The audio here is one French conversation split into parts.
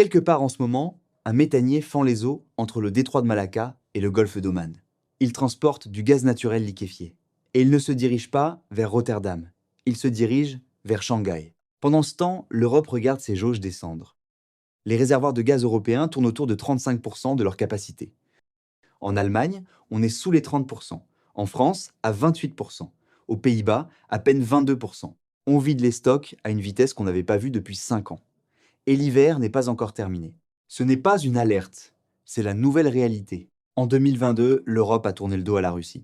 Quelque part en ce moment, un méthanier fend les eaux entre le détroit de Malacca et le golfe d'Oman. Il transporte du gaz naturel liquéfié. Et il ne se dirige pas vers Rotterdam, il se dirige vers Shanghai. Pendant ce temps, l'Europe regarde ses jauges descendre. Les réservoirs de gaz européens tournent autour de 35% de leur capacité. En Allemagne, on est sous les 30%. En France, à 28%. Aux Pays-Bas, à peine 22%. On vide les stocks à une vitesse qu'on n'avait pas vue depuis 5 ans. Et l'hiver n'est pas encore terminé. Ce n'est pas une alerte, c'est la nouvelle réalité. En 2022, l'Europe a tourné le dos à la Russie.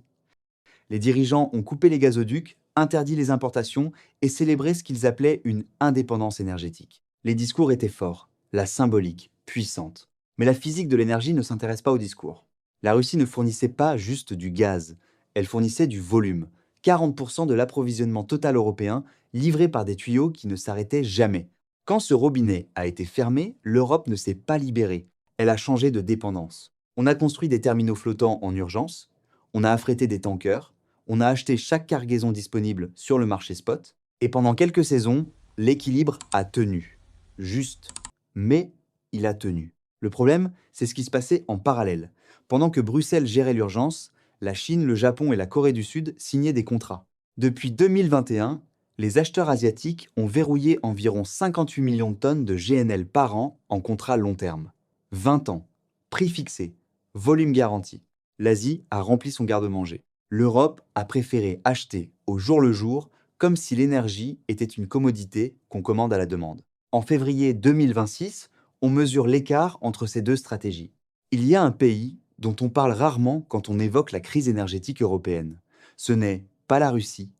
Les dirigeants ont coupé les gazoducs, interdit les importations et célébré ce qu'ils appelaient une indépendance énergétique. Les discours étaient forts, la symbolique, puissante. Mais la physique de l'énergie ne s'intéresse pas au discours. La Russie ne fournissait pas juste du gaz, elle fournissait du volume. 40% de l'approvisionnement total européen livré par des tuyaux qui ne s'arrêtaient jamais. Quand ce robinet a été fermé, l'Europe ne s'est pas libérée. Elle a changé de dépendance. On a construit des terminaux flottants en urgence, on a affrété des tankers, on a acheté chaque cargaison disponible sur le marché spot, et pendant quelques saisons, l'équilibre a tenu. Juste. Mais il a tenu. Le problème, c'est ce qui se passait en parallèle. Pendant que Bruxelles gérait l'urgence, la Chine, le Japon et la Corée du Sud signaient des contrats. Depuis 2021, les acheteurs asiatiques ont verrouillé environ 58 millions de tonnes de GNL par an en contrats long terme. 20 ans, prix fixé, volume garanti. L'Asie a rempli son garde-manger. L'Europe a préféré acheter au jour le jour, comme si l'énergie était une commodité qu'on commande à la demande. En février 2026, on mesure l'écart entre ces deux stratégies. Il y a un pays dont on parle rarement quand on évoque la crise énergétique européenne. Ce n'est pas la Russie,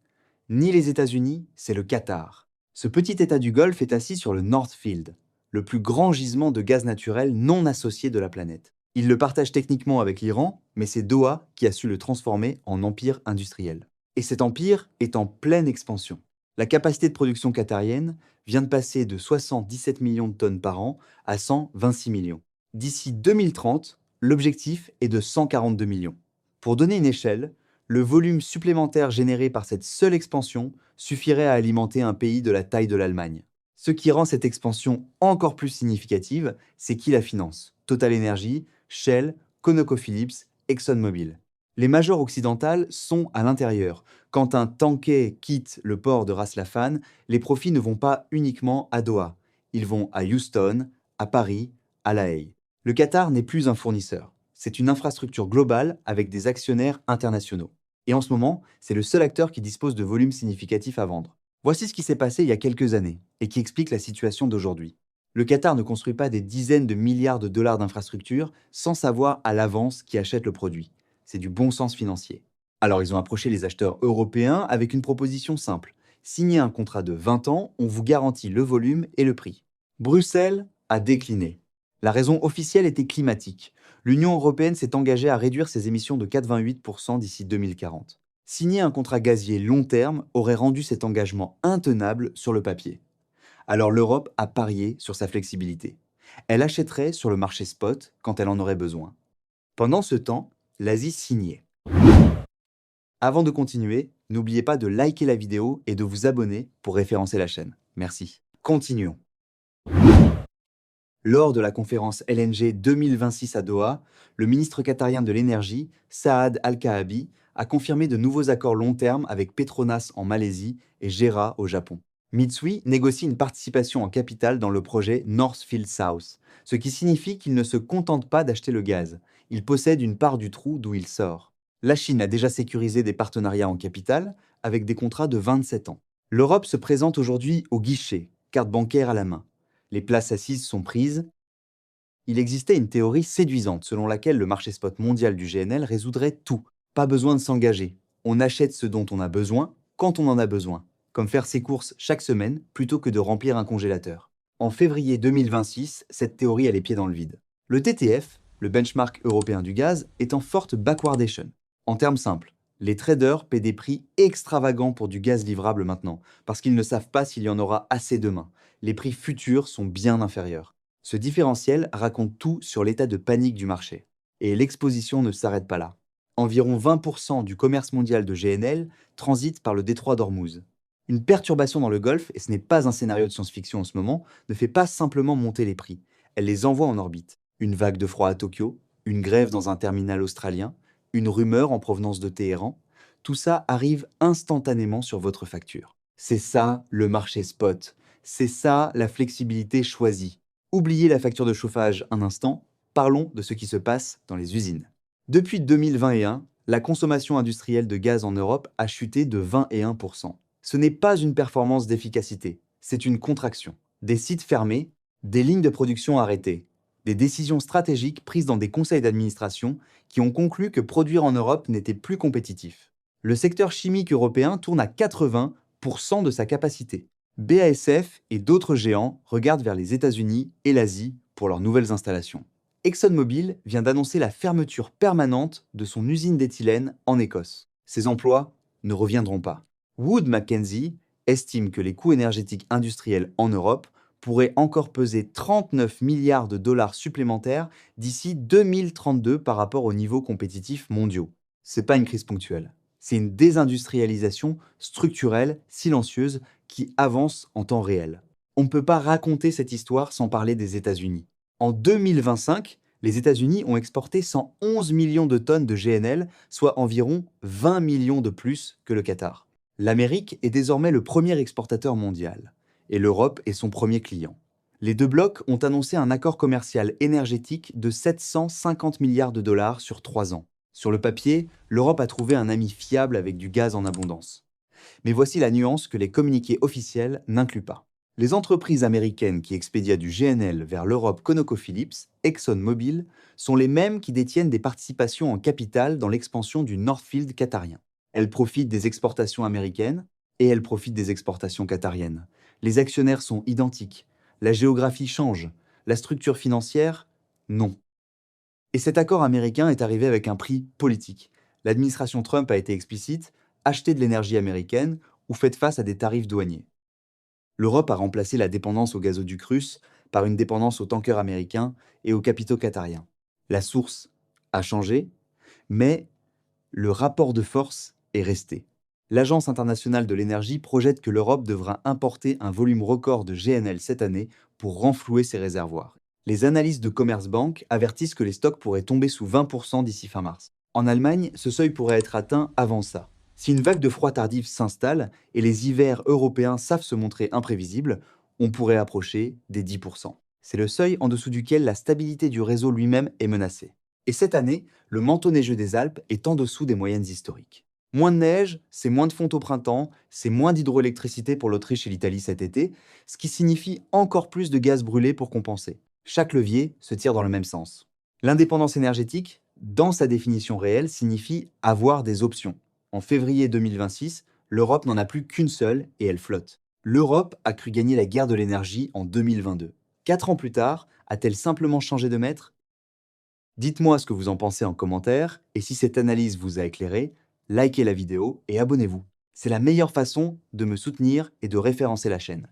ni les États-Unis, c'est le Qatar. Ce petit État du Golfe est assis sur le North Field, le plus grand gisement de gaz naturel non associé de la planète. Il le partage techniquement avec l'Iran, mais c'est Doha qui a su le transformer en empire industriel. Et cet empire est en pleine expansion. La capacité de production qatarienne vient de passer de 77 millions de tonnes par an à 126 millions. D'ici 2030, l'objectif est de 142 millions. Pour donner une échelle, le volume supplémentaire généré par cette seule expansion suffirait à alimenter un pays de la taille de l'Allemagne. Ce qui rend cette expansion encore plus significative, c'est qui la finance. Total Energy, Shell, ConocoPhillips, ExxonMobil. Les majors occidentales sont à l'intérieur. Quand un tanker quitte le port de Ras Laffan, les profits ne vont pas uniquement à Doha. Ils vont à Houston, à Paris, à La Haye. Le Qatar n'est plus un fournisseur. C'est une infrastructure globale avec des actionnaires internationaux. Et en ce moment, c'est le seul acteur qui dispose de volumes significatifs à vendre. Voici ce qui s'est passé il y a quelques années et qui explique la situation d'aujourd'hui. Le Qatar ne construit pas des dizaines de milliards de dollars d'infrastructures sans savoir à l'avance qui achète le produit. C'est du bon sens financier. Alors ils ont approché les acheteurs européens avec une proposition simple. Signez un contrat de 20 ans, on vous garantit le volume et le prix. Bruxelles a décliné. La raison officielle était climatique. L'Union européenne s'est engagée à réduire ses émissions de 4,28% d'ici 2040. Signer un contrat gazier long terme aurait rendu cet engagement intenable sur le papier. Alors l'Europe a parié sur sa flexibilité. Elle achèterait sur le marché spot quand elle en aurait besoin. Pendant ce temps, l'Asie signait. Avant de continuer, n'oubliez pas de liker la vidéo et de vous abonner pour référencer la chaîne. Merci. Continuons. Lors de la conférence LNG 2026 à Doha, le ministre qatarien de l'énergie, Saad Al-Kaabi, a confirmé de nouveaux accords long terme avec Petronas en Malaisie et JERA au Japon. Mitsui négocie une participation en capital dans le projet Northfield South, ce qui signifie qu'il ne se contente pas d'acheter le gaz, il possède une part du trou d'où il sort. La Chine a déjà sécurisé des partenariats en capital avec des contrats de 27 ans. L'Europe se présente aujourd'hui au guichet, carte bancaire à la main. Les places assises sont prises. Il existait une théorie séduisante selon laquelle le marché spot mondial du GNL résoudrait tout. Pas besoin de s'engager. On achète ce dont on a besoin, quand on en a besoin, comme faire ses courses chaque semaine plutôt que de remplir un congélateur. En février 2026, cette théorie a les pieds dans le vide. Le TTF, le benchmark européen du gaz, est en forte backwardation. En termes simples, les traders paient des prix extravagants pour du gaz livrable maintenant, parce qu'ils ne savent pas s'il y en aura assez demain. Les prix futurs sont bien inférieurs. Ce différentiel raconte tout sur l'état de panique du marché. Et l'exposition ne s'arrête pas là. Environ 20% du commerce mondial de GNL transite par le détroit d'Ormuz. Une perturbation dans le Golfe, et ce n'est pas un scénario de science-fiction en ce moment, ne fait pas simplement monter les prix. elle les envoie en orbite. Une vague de froid à Tokyo, une grève dans un terminal australien, une rumeur en provenance de Téhéran, tout ça arrive instantanément sur votre facture. C'est ça le marché spot. C'est ça la flexibilité choisie. Oubliez la facture de chauffage un instant, parlons de ce qui se passe dans les usines. Depuis 2021, la consommation industrielle de gaz en Europe a chuté de 21%. Ce n'est pas une performance d'efficacité, c'est une contraction. Des sites fermés, des lignes de production arrêtées, des décisions stratégiques prises dans des conseils d'administration qui ont conclu que produire en Europe n'était plus compétitif. Le secteur chimique européen tourne à 80% de sa capacité. BASF et d'autres géants regardent vers les États-Unis et l'Asie pour leurs nouvelles installations. ExxonMobil vient d'annoncer la fermeture permanente de son usine d'éthylène en Écosse. Ces emplois ne reviendront pas. Wood Mackenzie estime que les coûts énergétiques industriels en Europe pourraient encore peser 39 milliards de dollars supplémentaires d'ici 2032 par rapport aux niveaux compétitifs mondiaux. C'est pas une crise ponctuelle, c'est une désindustrialisation structurelle, silencieuse, qui avance en temps réel. On ne peut pas raconter cette histoire sans parler des États-Unis. En 2025, les États-Unis ont exporté 111 millions de tonnes de GNL, soit environ 20 millions de plus que le Qatar. L'Amérique est désormais le premier exportateur mondial, et l'Europe est son premier client. Les deux blocs ont annoncé un accord commercial énergétique de 750 milliards de dollars sur 3 ans. Sur le papier, l'Europe a trouvé un ami fiable avec du gaz en abondance. Mais voici la nuance que les communiqués officiels n'incluent pas. Les entreprises américaines qui expédient du GNL vers l'Europe ConocoPhillips, ExxonMobil, sont les mêmes qui détiennent des participations en capital dans l'expansion du Northfield qatarien. Elles profitent des exportations américaines et elles profitent des exportations qatariennes. Les actionnaires sont identiques. La géographie change. La structure financière, non. Et cet accord américain est arrivé avec un prix politique. L'administration Trump a été explicite: achetez de l'énergie américaine ou faites face à des tarifs douaniers. L'Europe a remplacé la dépendance au gazoduc russe par une dépendance aux tankers américains et aux capitaux qatariens. La source a changé, mais le rapport de force est resté. L'Agence internationale de l'énergie projette que l'Europe devra importer un volume record de GNL cette année pour renflouer ses réservoirs. Les analystes de Commerzbank avertissent que les stocks pourraient tomber sous 20% d'ici fin mars. En Allemagne, ce seuil pourrait être atteint avant ça. Si une vague de froid tardif s'installe et les hivers européens savent se montrer imprévisibles, on pourrait approcher des 10%. C'est le seuil en dessous duquel la stabilité du réseau lui-même est menacée. Et cette année, le manteau neigeux des Alpes est en dessous des moyennes historiques. Moins de neige, c'est moins de fonte au printemps, c'est moins d'hydroélectricité pour l'Autriche et l'Italie cet été, ce qui signifie encore plus de gaz brûlé pour compenser. Chaque levier se tire dans le même sens. L'indépendance énergétique, dans sa définition réelle, signifie avoir des options. En février 2026, l'Europe n'en a plus qu'une seule et elle flotte. L'Europe a cru gagner la guerre de l'énergie en 2022. 4 ans plus tard, a-t-elle simplement changé de maître? Dites-moi ce que vous en pensez en commentaire, et si cette analyse vous a éclairé, likez la vidéo et abonnez-vous. C'est la meilleure façon de me soutenir et de référencer la chaîne.